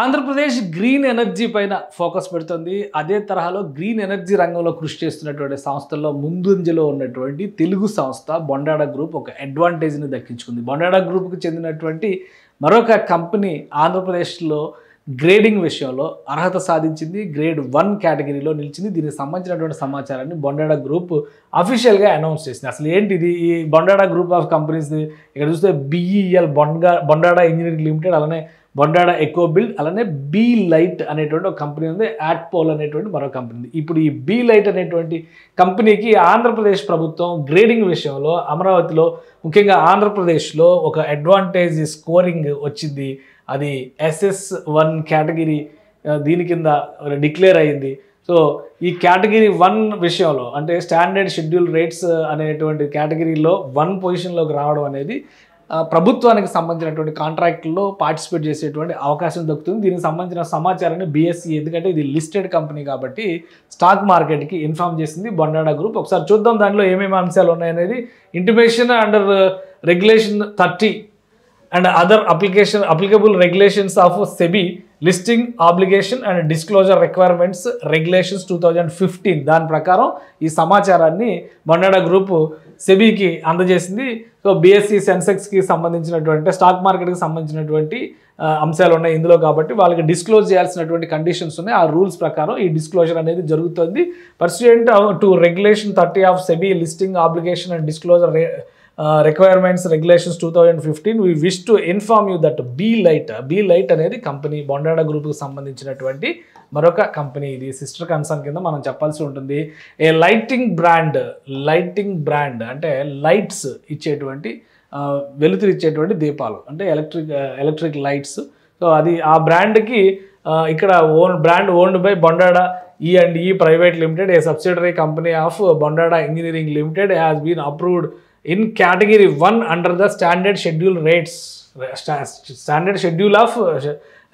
Andhra Pradesh green energy పైన focus పెడుతుంది. అదే తరహాలో గ్రీన్ ఎనర్జీ రంగంలో కృషి చేస్తున్నటువంటి సంస్థల్లో ముందంజలో ఉన్నటువంటి తెలుగు సంస్థ బొండాడ గ్రూప్ ఒక అడ్వాంటేజ్ని దక్కించుకుంది. బొండాడ గ్రూప్కి చెందినటువంటి మరొక కంపెనీ ఆంధ్రప్రదేశ్లో గ్రేడింగ్ విషయంలో అర్హత సాధించింది. గ్రేడ్ 1 కేటగిరీలో నిలిచింది. దీనికి సంబంధించినటువంటి సమాచారాన్ని బొండాడ గ్రూప్ అఫీషియల్గా అనౌన్స్ చేసింది. అసలు ఏంటిది ఈ బొండాడ గ్రూప్ ఆఫ్ కంపెనీస్? ఇక్కడ చూస్తే BEL బొండాడ ఇంజనీరింగ్ లిమిటెడ్, అలానే బొండాడ ఎకో బిల్డ్, అలానే బీ లైట్ అనేటువంటి ఒక కంపెనీ ఉంది. యాట్పోల్ అనేటువంటి మరో కంపెనీ ఉంది. ఇప్పుడు ఈ బీ లైట్ అనేటువంటి కంపెనీకి ఆంధ్రప్రదేశ్ ప్రభుత్వం గ్రేడింగ్ విషయంలో అమరావతిలో ముఖ్యంగా ఆంధ్రప్రదేశ్లో ఒక అడ్వాంటేజ్ స్కోరింగ్ వచ్చింది. అది SS1 కేటగిరీ దీని కింద డిక్లేర్ అయ్యింది. సో ఈ కేటగిరీ 1 విషయంలో అంటే స్టాండర్డ్ షెడ్యూల్ రేట్స్ అనేటువంటి కేటగిరీలో 1 పొజిషన్లోకి రావడం అనేది ప్రభుత్వానికి సంబంధించినటువంటి కాంట్రాక్ట్లో పార్టిసిపేట్ చేసేటువంటి అవకాశం దక్కుతుంది. దీనికి సంబంధించిన సమాచారాన్ని BSE, ఎందుకంటే ఇది లిస్టెడ్ కంపెనీ కాబట్టి స్టాక్ మార్కెట్కి ఇన్ఫార్మ్ చేసింది బొండాడ గ్రూప్. ఒకసారి చూద్దాం దాంట్లో ఏమేమి అంశాలు ఉన్నాయనేది. Intimation under regulation 30 and other applicable regulations of SEBI listing obligation and disclosure requirements regulations 2015 దాని ప్రకారం ఈ సమాచారాన్ని బొండాడ గ్రూప్ సెబీకి అందజేసింది. సో BSE సెన్సెక్స్కి సంబంధించినటువంటి స్టాక్ మార్కెట్కి సంబంధించినటువంటి అంశాలు ఉన్నాయి ఇందులో, కాబట్టి వాళ్ళకి డిస్క్లోజ్ చేయాల్సినటువంటి కండిషన్స్ ఉన్నాయి. ఆ రూల్స్ ప్రకారం ఈ డిస్క్లోజర్ అనేది జరుగుతుంది. Pursuant to regulation 30 of SEBI listing obligation and disclosure requirements regulations 2015 we wish to inform you that B light అనేది కంపెనీ బొండాడ గ్రూప్కి సంబంధించినటువంటి మరొక కంపెనీ. ఇది సిస్టర్ కన్సర్న్ కింద మనం చెప్పాల్సి ఉంటుంది. ఏ లైటింగ్ బ్రాండ్ అంటే లైట్స్ ఇచ్చేటువంటి వెలుతురు ఇచ్చేటువంటి దీపాలు అంటే ఎలక్ట్రిక్ లైట్స్. సో అది ఆ బ్రాండ్కి ఇక్కడ owned by Bondada E&E private limited, a subsidiary company of Bondada engineering limited has been approved in category 1 under the standard schedule of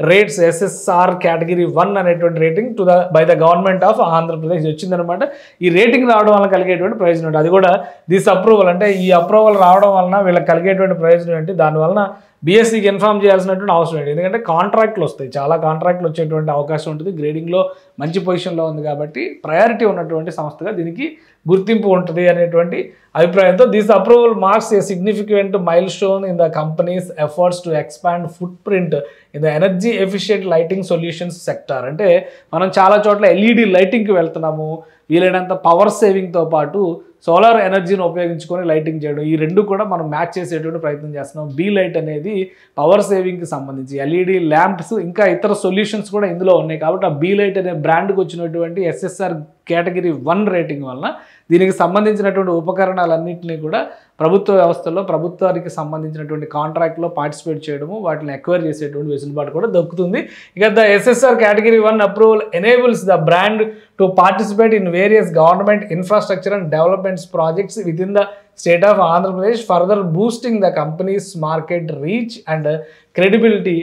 rates SSR category 1 అనేటువంటి rating by the government of Andhra Pradesh వచ్చిందనమాట. ఈ rating రావడం వల్ల కలిగేటువంటి ప్రయోజనం ఉంటుంది. అది కూడా దిస్ అప్రూవల్ అంటే ఈ అప్రూవల్ రావడం వలన వీళ్ళకి కలిగేటువంటి ప్రయోజనం ఏంటి, దానివలన BSEకి ఇన్ఫార్మ్ చేయాల్సినటువంటి అవసరం ఏంటి, ఎందుకంటే కాంట్రాక్ట్లు వస్తాయి, చాలా కాంట్రాక్ట్లు వచ్చేటువంటి అవకాశం ఉంటుంది. గ్రేడింగ్లో మంచి పొజిషన్లో ఉంది కాబట్టి ప్రయారిటీ ఉన్నటువంటి సంస్థగా దీనికి గుర్తింపు ఉంటుంది అనేటువంటి అభిప్రాయంతో this approval marks a significant mile stone in the companies efforts to expand foot print in the energy efficient lighting solutions sector. అంటే మనం చాలా చోట్ల LED లైటింగ్కి వెళ్తున్నాము. వీలైనంత పవర్ సేవింగ్తో పాటు సోలార్ ఎనర్జీని ఉపయోగించుకొని లైటింగ్ చేయడం, ఈ రెండు కూడా మనం మ్యాచ్ చేసేటువంటి ప్రయత్నం చేస్తున్నాం. బీ లైట్ అనేది పవర్ సేవింగ్కి సంబంధించి LED ల్యాంప్స్ ఇంకా ఇతర సొల్యూషన్స్ కూడా ఇందులో ఉన్నాయి. కాబట్టి ఆ బీ లైట్ అనే బ్రాండ్కి వచ్చినటువంటి SSR కేటగిరీ 1 రేటింగ్ వలన దీనికి సంబంధించినటువంటి ఉపకరణాలన్నింటినీ కూడా ప్రభుత్వ వ్యవస్థలో ప్రభుత్వానికి సంబంధించినటువంటి కాంట్రాక్ట్లో పార్టిసిపేట్ చేయడము, వాటిని ఎక్వైర్ చేసేటువంటి వెసులుబాటు కూడా దక్కుతుంది. ఇక the SSR category 1 approval enables the brand to participate in various government infrastructure and developments projects with in the state of Andhra Pradesh, further boosting the companies market reach and credibility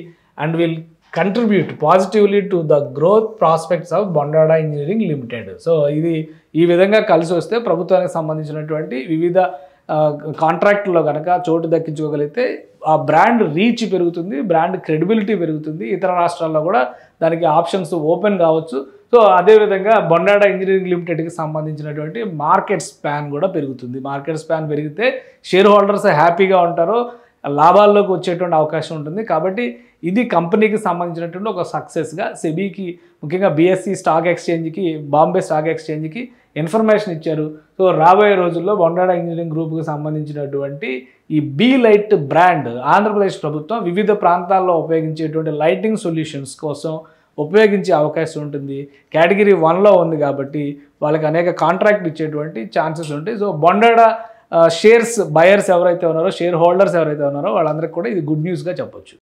and will contribute positively to the growth prospects of Bondada engineering limited. So ఇది ఈ విధంగా కలిసి వస్తే ప్రభుత్వానికి సంబంధించినటువంటి వివిధ కాంట్రాక్ట్లో కనుక చోటు దక్కించుకోగలిగితే ఆ బ్రాండ్ రీచ్ పెరుగుతుంది, బ్రాండ్ క్రెడిబిలిటీ పెరుగుతుంది, ఇతర రాష్ట్రాల్లో కూడా దానికి ఆప్షన్స్ ఓపెన్ కావచ్చు. సో అదేవిధంగా బొండాడ ఇంజనీరింగ్ లిమిటెడ్కి సంబంధించినటువంటి మార్కెట్ స్పాన్ కూడా పెరుగుతుంది. మార్కెట్ స్పాన్ పెరిగితే షేర్ హోల్డర్స్ హ్యాపీగా ఉంటారు, లాభాల్లోకి వచ్చేటువంటి అవకాశం ఉంటుంది. కాబట్టి ఇది కంపెనీకి సంబంధించినటువంటి ఒక సక్సెస్గా సెబీకి, ముఖ్యంగా BSE స్టాక్ ఎక్స్చేంజ్కి, బాంబే స్టాక్ ఎక్స్చేంజ్కి ఇన్ఫర్మేషన్ ఇచ్చారు. సో రాబోయే రోజుల్లో బొండాడ ఇంజనీరింగ్ గ్రూప్కి సంబంధించినటువంటి ఈ బీ లైట్ బ్రాండ్ ఆంధ్రప్రదేశ్ ప్రభుత్వం వివిధ ప్రాంతాల్లో ఉపయోగించేటువంటి లైటింగ్ సొల్యూషన్స్ కోసం ఉపయోగించే అవకాశం ఉంటుంది. కేటగిరీ 1లో ఉంది కాబట్టి వాళ్ళకి అనేక కాంట్రాక్ట్లు ఇచ్చేటువంటి ఛాన్సెస్ ఉంటాయి. సో బొండాడ షేర్స్ బయర్స్ ఎవరైతే ఉన్నారో, షేర్ హోల్డర్స్ ఎవరైతే ఉన్నారో వాళ్ళందరికీ కూడా ఇది గుడ్ న్యూస్గా చెప్పొచ్చు.